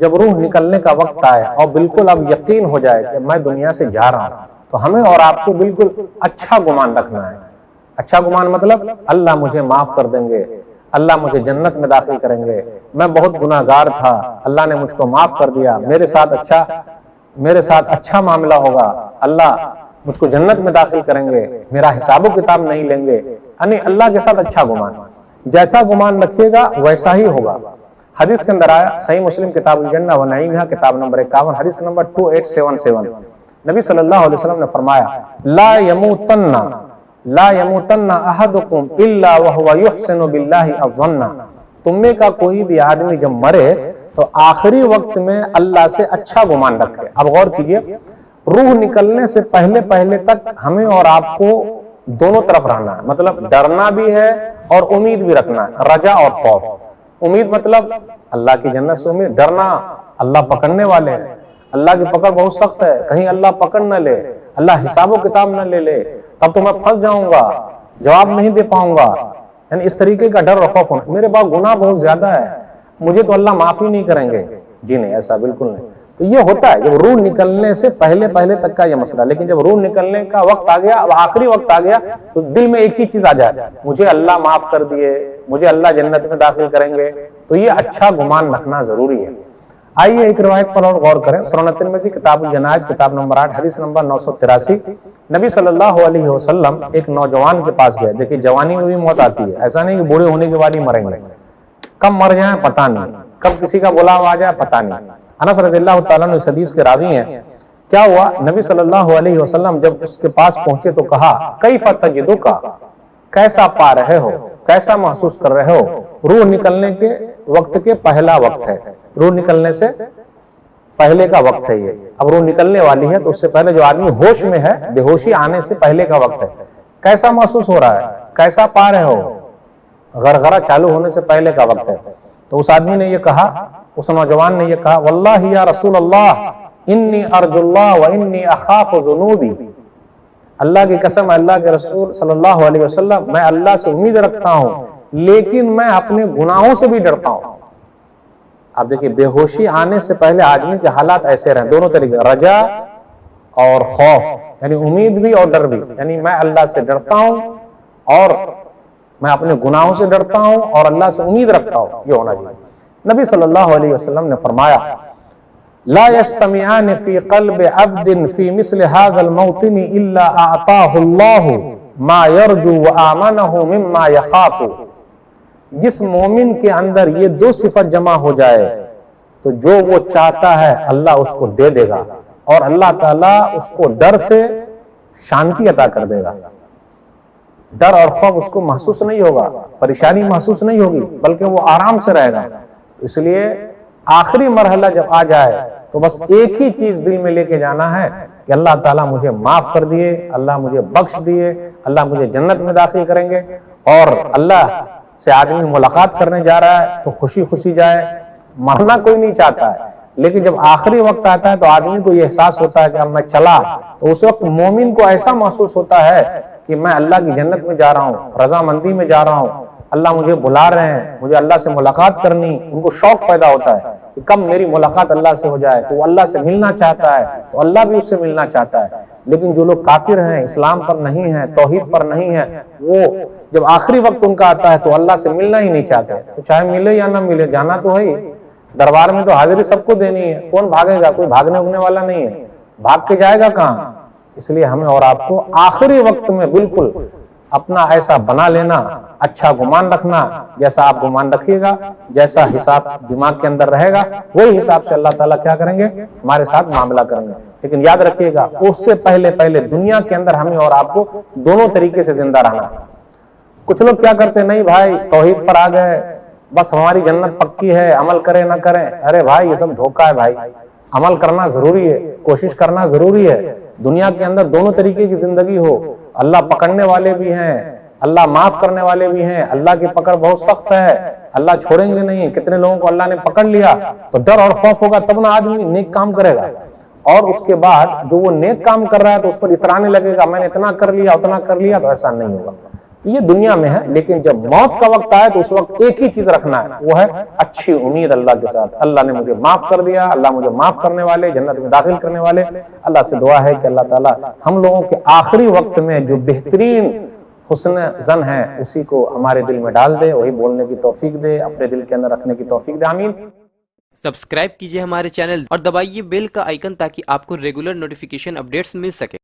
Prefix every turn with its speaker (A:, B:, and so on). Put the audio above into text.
A: جب روح نکلنے کا وقت آئے اور بالکل اب یقین ہو جائے کہ میں دنیا سے جا رہا ہوں، تو ہمیں اور آپ کو بالکل اچھا گمان رکھنا ہے۔ اچھا گمان مطلب اللہ مجھے معاف کر دیں گے، اللہ مجھے جنت میں داخل کریں گے، میں بہت گناہ گار تھا، اللہ نے مجھ کو معاف کر دیا، میرے ساتھ اچھا معاملہ ہوگا، اللہ مجھ کو جنت میں داخل کریں گے، میرا حساب و کتاب نہیں لیں گے، یعنی اللہ کے ساتھ اچھا گمان۔ جیسا گمان رکھیے گا ویسا ہی ہوگا۔ حدیث کے اندر آیا، صحیح مسلم کتاب الجنہ و نعیمہا کتاب نمبر 51 حدیث نمبر 2877، نبی صلی اللہ علیہ وسلم نے فرمایا لا یموتن احدکم الا وهو یحسن باللہ الظن، تم میں کا کوئی بھی آدمی جب مرے تو آخری وقت میں اللہ سے اچھا گمان رکھے۔ اب غور کیجئے، روح نکلنے سے پہلے تک ہمیں اور آپ کو دونوں طرف رہنا ہے، مطلب ڈرنا بھی ہے اور امید بھی رکھنا ہے، رجا اور خوف۔ امید مطلب اللہ کی جنت سے امید، ڈرنا اللہ پکڑنے والے ہیں، اللہ کی پکڑ بہت سخت ہے، کہیں اللہ پکڑ نہ لے، اللہ حساب و کتاب نہ لے تب تو میں پھنس جاؤں گا، جواب نہیں دے پاؤں گا، یعنی اس طریقے کا ڈر اور خوف ہونا۔ میرے پاس گناہ بہت زیادہ ہے، مجھے تو اللہ معافی نہیں کریں گے، جی نہیں، ایسا بالکل نہیں۔ تو یہ ہوتا ہے جب روح نکلنے سے پہلے تک کا یہ مسئلہ، لیکن جب روح نکلنے کا وقت آ گیا، اب آخری وقت آ گیا، تو دل میں ایک ہی چیز آ جائے، مجھے اللہ معاف کر دیے، مجھے اللہ جنت میں داخل کریں گے، تو یہ اچھا گمان رکھنا ضروری ہے۔ آئیے ایک روایت پر اور غور کریں، سنن ترمذی کتاب الجنائز کتاب نمبر 8 حدیث نمبر 983، نبی صلی اللہ علیہ وسلم ایک نوجوان کے پاس گئے۔ دیکھیں جوانی میں بھی موت آتی ہے، ایسا نہیں کہ بوڑھے ہونے کے بعد ہی مریں گے، کب مر جائیں پتہ نہیں، کب کسی کا بلاوا آ جائے پتہ نہیں۔ انس رضی اللہ تعالیٰ عنہ اس حدیث کے راوی ہیں۔ کیا ہوا، نبی صلی اللہ علیہ وسلم جب اس کے پاس پہنچے تو کہا کیف تجدک، کیسا پا رہے ہو، کیسا محسوس کر رہے ہو؟ روح نکلنے کے وقت کے پہلا وقت ہے، روح نکلنے سے پہلے کا وقت ہے یہ، اب روح نکلنے والی ہے تو اس سے پہلے جو آدمی ہوش میں ہے، بے ہوشی آنے سے پہلے کا وقت ہے، کیسا محسوس ہو رہا ہے، کیسا پا رہے ہو؟ غرغرہ چالو ہونے سے پہلے کا وقت ہے۔ تو اس آدمی نے یہ کہا، اس نوجوان نے یہ کہا واللہ یا رسول اللہ انی ارجو اللہ و انی اخاف ذنوبی، اللہ کی قسم، اللہ کے رسول صلی اللہ علیہ وسلم، میں اللہ سے امید رکھتا ہوں لیکن میں اپنے گناہوں سے بھی ڈرتا ہوں۔ آپ دیکھیں بے ہوشی آنے سے پہلے آدمی کے حالات ایسے رہیں، دونوں طریقے، رجا اور خوف، یعنی امید بھی اور ڈر بھی، یعنی میں اللہ سے ڈرتا ہوں اور میں اپنے گناہوں سے ڈرتا ہوں اور اللہ سے امید رکھتا ہوں، یہ ہونا چاہیے۔ نبی صلی اللہ علیہ وسلم نے فرمایا لا يجتمعان في قلب عبد في مثل هذا الموطن الا اعطاه الله ما يرجو وآمنه مما يخاف، جس مومن کے اندر یہ دو صفت جمع ہو جائے تو جو وہ چاہتا ہے اللہ اس کو دے دے گا، اور اللہ تعالیٰ اس کو ڈر سے شانتی عطا کر دے گا۔ ڈر اور خوف اس کو محسوس نہیں ہوگا، پریشانی محسوس نہیں ہوگی، بلکہ وہ آرام سے رہے گا۔ اس لیے آخری مرحلہ جب آ جائے تو بس ایک ہی چیز دل میں لے کے جانا ہے کہ اللہ تعالیٰ مجھے معاف کر دیے، اللہ مجھے بخش دیے، اللہ مجھے جنت میں داخل کریں گے۔ اور اللہ سے آدمی ملاقات کرنے جا رہا ہے تو خوشی خوشی جائے، مرنا کوئی نہیں چاہتا ہے، لیکن جب آخری وقت آتا ہے تو آدمی کو یہ احساس ہوتا ہے کہ اب میں چلا، تو اس وقت مومن کو ایسا محسوس ہوتا ہے کہ میں اللہ کی جنت میں جا رہا ہوں، رضامندی میں جا رہا ہوں، اللہ مجھے بلا رہے ہیں، مجھے اللہ سے ملاقات کرنی، ان کو شوق پیدا ہوتا ہے کہ کب میری ملاقات اللہ سے ہو جائے، تو وہ اللہ سے ملنا چاہتا ہے تو اللہ بھی اس سے ملنا چاہتا ہے۔ لیکن جو لوگ کافر ہیں، اسلام پر نہیں ہیں، توحید پر نہیں ہیں، وہ جب آخری وقت ان کا آتا ہے تو اللہ سے ملنا ہی نہیں چاہتے، تو چاہے ملے یا نہ ملے جانا تو ہے ہی، دربار میں تو حاضری سب کو دینی ہے، کون بھاگے گا، کوئی بھاگنے اگنے والا نہیں ہے، بھاگ کے جائے گا کہاں؟ اس لیے ہمیں اور آپ کو آخری وقت میں بالکل اپنا ایسا بنا لینا، اچھا گمان رکھنا، جیسا آپ گمان رکھیے گا، جیسا حساب دماغ کے اندر رہے گا، وہی حساب سے اللہ تعالیٰ کیا کریں گے، ہمارے ساتھ معاملہ کریں گے۔ لیکن یاد رکھیے گا اس سے پہلے دنیا کے اندر ہمیں اور آپ کو دونوں طریقے سے زندہ رہنا ہے۔ کچھ لوگ کیا کرتے ہیں، نہیں بھائی توحید پر آ گئے، بس ہماری جنت پکی ہے، عمل کریں نہ کریں، ارے بھائی یہ سب دھوکہ ہے بھائی، عمل کرنا ضروری ہے، کوشش کرنا ضروری ہے۔ دنیا کے اندر دونوں طریقے کی زندگی ہو، اللہ پکڑنے والے بھی ہیں، اللہ معاف کرنے والے بھی ہیں، اللہ کی پکڑ بہت سخت ہے، اللہ چھوڑیں گے نہیں۔ کتنے لوگوں کو اللہ نے پکڑ لیا تو ڈر اور خوف ہوگا، تب نہ آدمی نیک کام کرے گا، اور اس کے بعد جو وہ نیک کام کر رہا ہے تو اس پر اترانے لگے گا، میں نے اتنا کر لیا اتنا کر لیا، تو ایسا نہیں ہوگا۔ یہ دنیا میں ہے، لیکن جب موت کا وقت آئے تو اس وقت ایک ہی چیز رکھنا ہے، وہ ہے اچھی امید اللہ کے ساتھ۔ اللہ نے مجھے معاف کر دیا، اللہ مجھے معاف کرنے والے، جنت میں داخل کرنے والے۔ اللہ سے دعا ہے کہ اللہ تعالیٰ ہم لوگوں کے آخری وقت میں جو بہترین حسن زن ہے اسی کو ہمارے دل میں ڈال دے، وہی بولنے کی توفیق دے، اپنے دل کے اندر رکھنے کی توفیق دے، آمین۔
B: سبسکرائب کیجئے ہمارے چینل اور دبائیے بیل کا آئیکن تاکہ آپ کو ریگولر نوٹیفیکیشن اپڈیٹس مل سکے۔